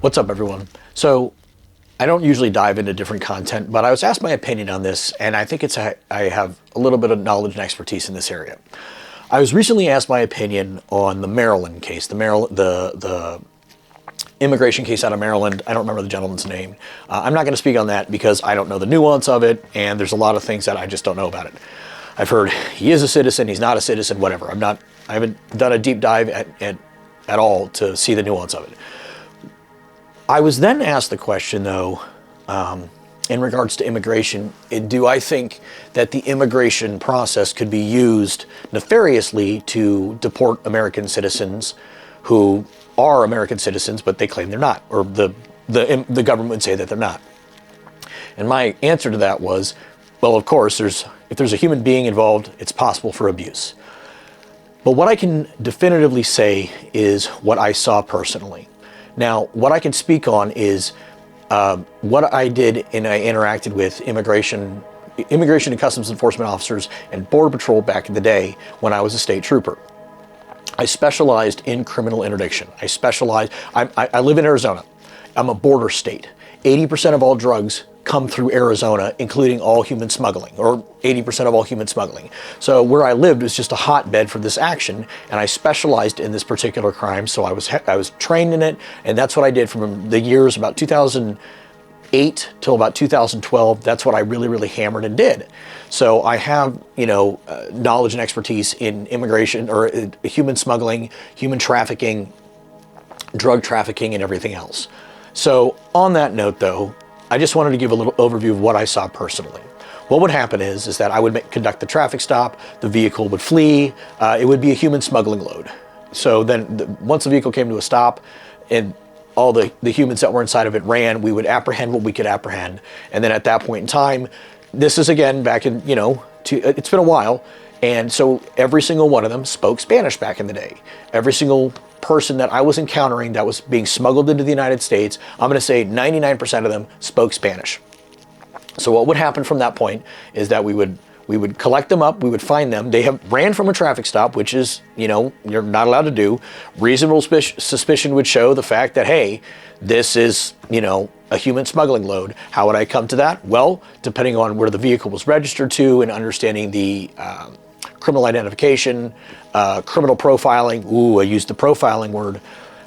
What's up, everyone? So I don't usually dive into different content, but I was asked my opinion on this, and I think I have a little bit of knowledge and expertise in this area. I was recently asked my opinion on the Maryland case, the immigration case out of Maryland. I don't remember the gentleman's name. I'm not going to speak on that because I don't know the nuance of it, and there's a lot of things that I just don't know about it. I've heard he is a citizen, he's not a citizen, whatever. I haven't done a deep dive at all to see the nuance of it. I was then asked the question, though, in regards to immigration, do I think that the immigration process could be used nefariously to deport American citizens who are American citizens, but they claim they're not, or the government would say that they're not? And my answer to that was, well, of course, if there's a human being involved, it's possible for abuse. But what I can definitively say is what I saw personally. Now, what I can speak on is what I did, and I interacted with immigration and customs enforcement officers and Border Patrol back in the day when I was a state trooper. I specialized in criminal interdiction. I live in Arizona. I'm a border state. 80% of all drugs come through Arizona, including all human smuggling, or 80% of all human smuggling. So where I lived was just a hotbed for this action, and I specialized in this particular crime, so I was trained in it, and that's what I did from the years about 2008 till about 2012. That's what I really hammered and did. So I have, knowledge and expertise in immigration, or human smuggling, human trafficking, drug trafficking, and everything else. So on that note, though, I just wanted to give a little overview of what I saw personally. What would happen is that I would conduct the traffic stop, the vehicle would flee, it would be a human smuggling load. So then once the vehicle came to a stop and all the humans that were inside of it ran, we would apprehend what we could apprehend. And then at that point in time, this is again back in, it's been a while, and so every single one of them spoke Spanish back in the day. Every single person that I was encountering that was being smuggled into the United States, I'm going to say 99% of them spoke Spanish. So what would happen from that point is that we would collect them up, we would find them. They ran from a traffic stop, which is, you're not allowed to do. Reasonable suspicion would show the fact that, hey, this is, a human smuggling load. How would I come to that? Well, depending on where the vehicle was registered to and understanding the criminal identification, criminal profiling. Ooh, I used the profiling word,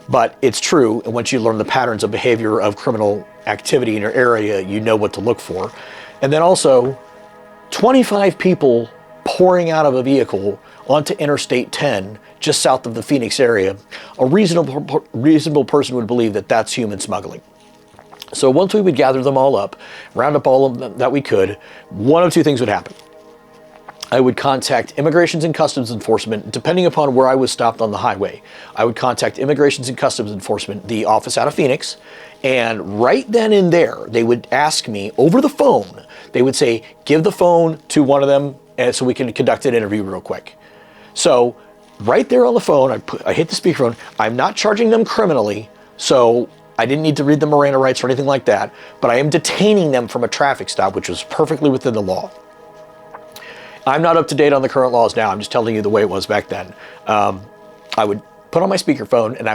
but it's true. And once you learn the patterns of behavior of criminal activity in your area, you know what to look for. And then also 25 people pouring out of a vehicle onto Interstate 10, just south of the Phoenix area, a reasonable person would believe that that's human smuggling. So once we would gather them all up, round up all of them that we could, one of two things would happen. I would contact Immigrations and Customs Enforcement, depending upon where I was stopped on the highway. I would contact Immigrations and Customs Enforcement, the office out of Phoenix, and right then and there, they would ask me over the phone. They would say, give the phone to one of them so we can conduct an interview real quick. So right there on the phone, I hit the speakerphone. I'm not charging them criminally, so I didn't need to read the Miranda rights or anything like that, but I am detaining them from a traffic stop, which was perfectly within the law. I'm not up to date on the current laws now. I'm just telling you the way it was back then. I would put on my speakerphone and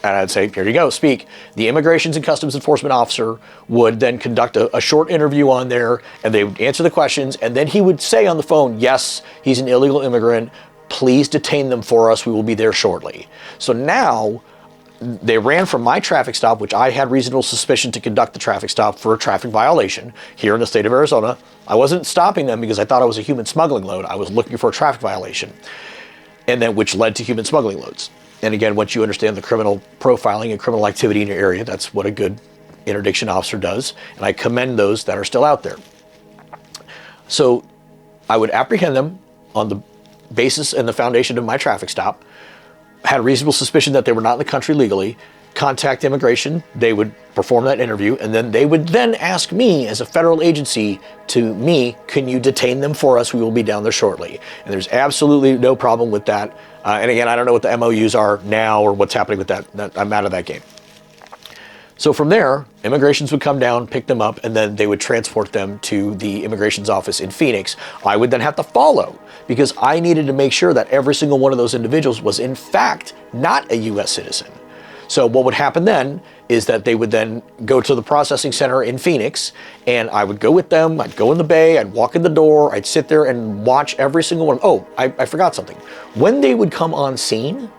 I'd say, here you go, speak. The Immigrations and Customs Enforcement officer would then conduct a short interview on there, and they would answer the questions, and then he would say on the phone, yes, he's an illegal immigrant. Please detain them for us. We will be there shortly. So now they ran from my traffic stop, which I had reasonable suspicion to conduct the traffic stop for a traffic violation here in the state of Arizona. I wasn't stopping them because I thought it was a human smuggling load. I was looking for a traffic violation, and then which led to human smuggling loads. And again, once you understand the criminal profiling and criminal activity in your area, that's what a good interdiction officer does. And I commend those that are still out there. So I would apprehend them on the basis and the foundation of my traffic stop, had a reasonable suspicion that they were not in the country legally, contact immigration, they would perform that interview, and then they would then ask me as a federal agency can you detain them for us? We will be down there shortly. And there's absolutely no problem with that. And again, I don't know what the MOUs are now or what's happening with that. I'm out of that game. So from there, immigrations would come down, pick them up, and then they would transport them to the immigrations office in Phoenix. I would then have to follow because I needed to make sure that every single one of those individuals was in fact not a U.S. citizen. So what would happen then is that they would then go to the processing center in Phoenix, and I would go with them. I'd go in the bay, I'd walk in the door, I'd sit there and watch every single one. Oh, I forgot something. When they would come on scene,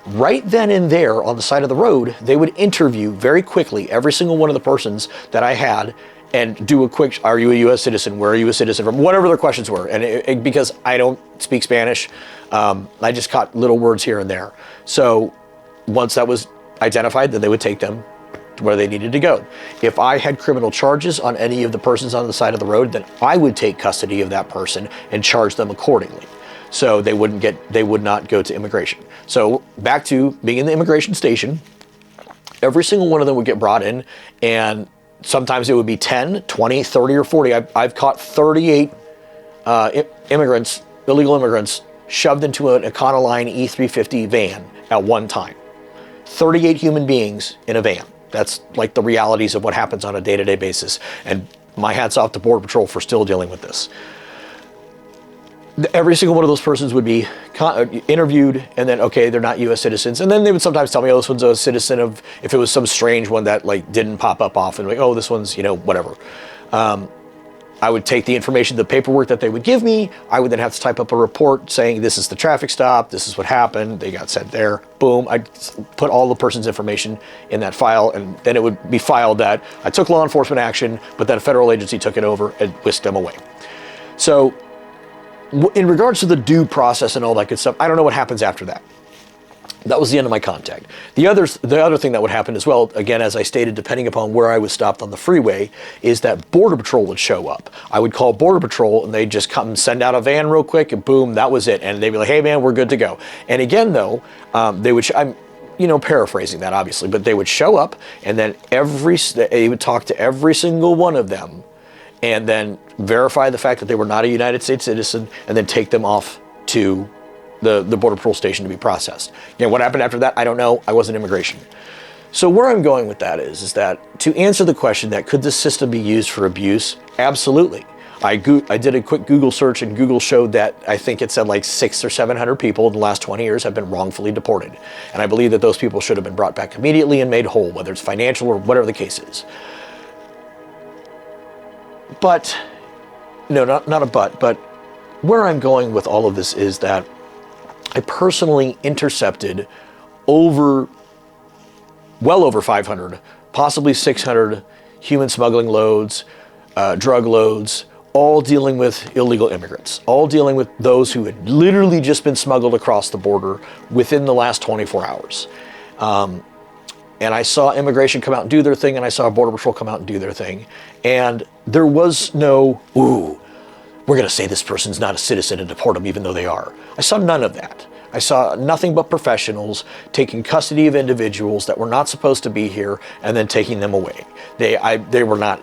right then and there on the side of the road, they would interview very quickly every single one of the persons that I had and do a quick, are you a U.S. citizen? Where are you a citizen from? Whatever their questions were. And because I don't speak Spanish, I just caught little words here and there. So once that was identified, then they would take them to where they needed to go. If I had criminal charges on any of the persons on the side of the road, then I would take custody of that person and charge them accordingly. So they would not go to immigration. So back to being in the immigration station, every single one of them would get brought in, and sometimes it would be 10, 20, 30, or 40. I've caught 38 immigrants, illegal immigrants, shoved into an Econoline E350 van at one time. 38 human beings in a van. That's like the realities of what happens on a day-to-day basis. And my hat's off to Border Patrol for still dealing with this. Every single one of those persons would be interviewed, and then, okay, they're not U.S. citizens. And then they would sometimes tell me, oh, this one's a citizen of, if it was some strange one that like didn't pop up often, like, oh, this one's, whatever. I would take the information, the paperwork that they would give me. I would then have to type up a report saying, this is the traffic stop, this is what happened, they got sent there, boom. I'd put all the person's information in that file, and then it would be filed that I took law enforcement action, but then a federal agency took it over and whisked them away. So in regards to the due process and all that good stuff, I don't know what happens after that. That was the end of my contact. The other thing that would happen as well, again, as I stated, depending upon where I was stopped on the freeway, is that Border Patrol would show up. I would call Border Patrol, and they'd just come and send out a van real quick, and boom, that was it. And they'd be like, hey, man, we're good to go. And again, though, they would, I'm paraphrasing that, obviously, but they would show up, and then they would talk to every single one of them, and then verify the fact that they were not a United States citizen, and then take them off to the Border Patrol station to be processed. What happened after that, I don't know. I wasn't immigration. So where I'm going with that is that to answer the question that could this system be used for abuse? Absolutely. I did a quick Google search, and Google showed that I think it said like 600 or 700 people in the last 20 years have been wrongfully deported. And I believe that those people should have been brought back immediately and made whole, whether it's financial or whatever the case is. But, no, not a but where I'm going with all of this is that I personally intercepted well over 500, possibly 600 human smuggling loads, drug loads, all dealing with illegal immigrants, all dealing with those who had literally just been smuggled across the border within the last 24 hours. And I saw immigration come out and do their thing, and I saw Border Patrol come out and do their thing. And there was no, ooh, we're going to say this person's not a citizen and deport them even though they are. I saw none of that. I saw nothing but professionals taking custody of individuals that were not supposed to be here and then taking them away. They were not,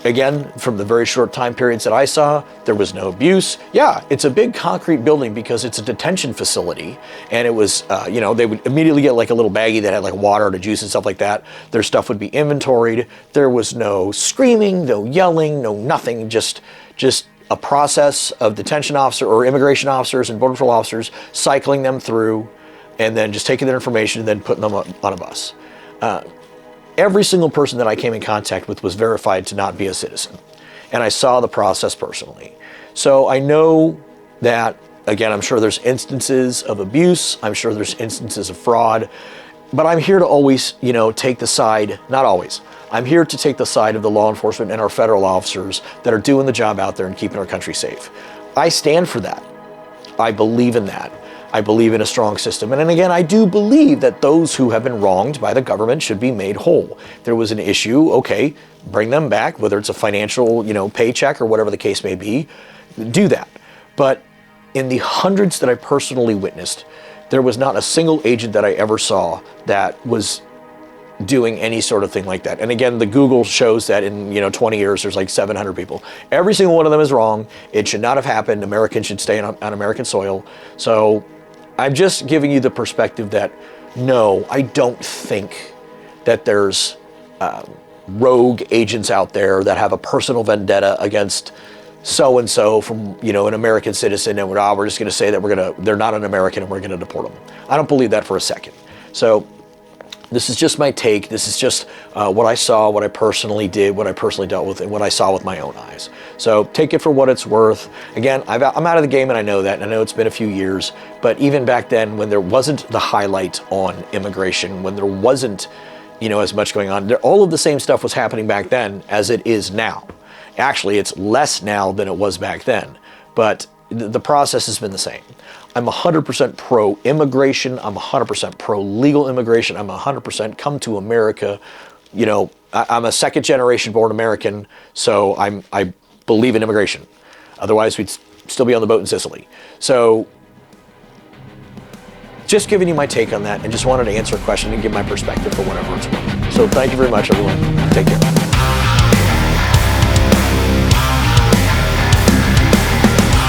again, from the very short time periods that I saw, there was no abuse. Yeah, it's a big concrete building because it's a detention facility, and it was, they would immediately get like a little baggie that had like water or juice and stuff like that. Their stuff would be inventoried. There was no screaming, no yelling, no nothing, just a process of detention officer or immigration officers and Border Patrol officers cycling them through and then just taking their information and then putting them on a bus. Every single person that I came in contact with was verified to not be a citizen. And I saw the process personally. So I know that, again, I'm sure there's instances of abuse. I'm sure there's instances of fraud. But I'm here to always, take the side, not always. I'm here to take the side of the law enforcement and our federal officers that are doing the job out there and keeping our country safe. I stand for that. I believe in that. I believe in a strong system. And then again, I do believe that those who have been wronged by the government should be made whole. If there was an issue, okay, bring them back, whether it's a financial, paycheck or whatever the case may be, do that. But in the hundreds that I personally witnessed, there was not a single agent that I ever saw that was doing any sort of thing like that. And again, the Google shows that in 20 years there's like 700 people. Every single one of them is wrong. It should not have happened. Americans should stay on American soil. So I'm just giving you the perspective that no, I don't think that there's rogue agents out there that have a personal vendetta against so-and-so from, an American citizen, and we're just going to say that they're not an American and we're going to deport them. I don't believe that for a second. So This is just my take. This is just what I saw, what I personally did, what I personally dealt with, and what I saw with my own eyes. So take it for what it's worth. Again, I'm out of the game, and I know that, and I know it's been a few years, but even back then, when there wasn't the highlight on immigration, when there wasn't, as much going on, all of the same stuff was happening back then as it is now. Actually, it's less now than it was back then, but the process has been the same. I'm 100% pro-immigration. I'm 100% pro-legal immigration. I'm 100% come to America. I'm a second-generation born American, so I believe in immigration. Otherwise, we'd still be on the boat in Sicily. So just giving you my take on that, and just wanted to answer a question and give my perspective for whatever it's worth. So thank you very much, everyone. Take care.